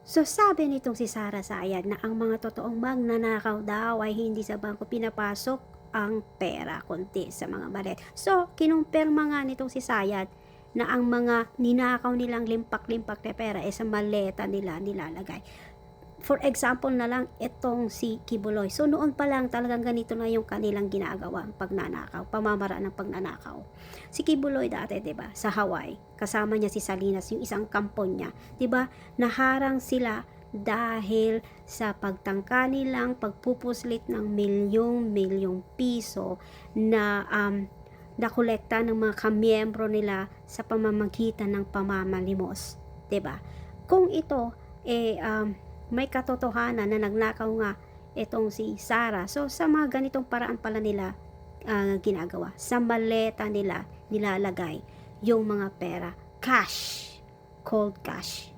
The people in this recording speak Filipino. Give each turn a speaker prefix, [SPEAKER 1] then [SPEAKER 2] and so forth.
[SPEAKER 1] So sabi nitong si Sara Sayad na ang mga totoong magnanakaw daw ay hindi sa bangko pinapasok ang pera kundi sa mga malet. So kinumpirma nga nitong si Sayad na ang mga ninakaw nilang limpak-limpak na pera ay sa maleta nila nilalagay. For example na lang itong si Kibuloy. So noon pa lang talagang ganito na yung kanilang ginagawa, pagnanakaw, pamamaraan ng pagnanakaw. Si Kibuloy dati, 'di ba, sa Hawaii, kasama niya si Salinas, yung isang kampon niya, 'di ba? Naharang sila dahil sa pagtangka nilang pagpupuslit ng milyong-milyong piso na nakolekta ng mga kamiyembro nila sa pamamagitan ng pamamalimos, 'di ba? Kung ito may katotohanan na nagnakaw nga itong si Sara. So, sa mga ganitong paraan pala nila ginagawa. Sa maleta nila nilalagay yung mga pera. Cash. Cold cash.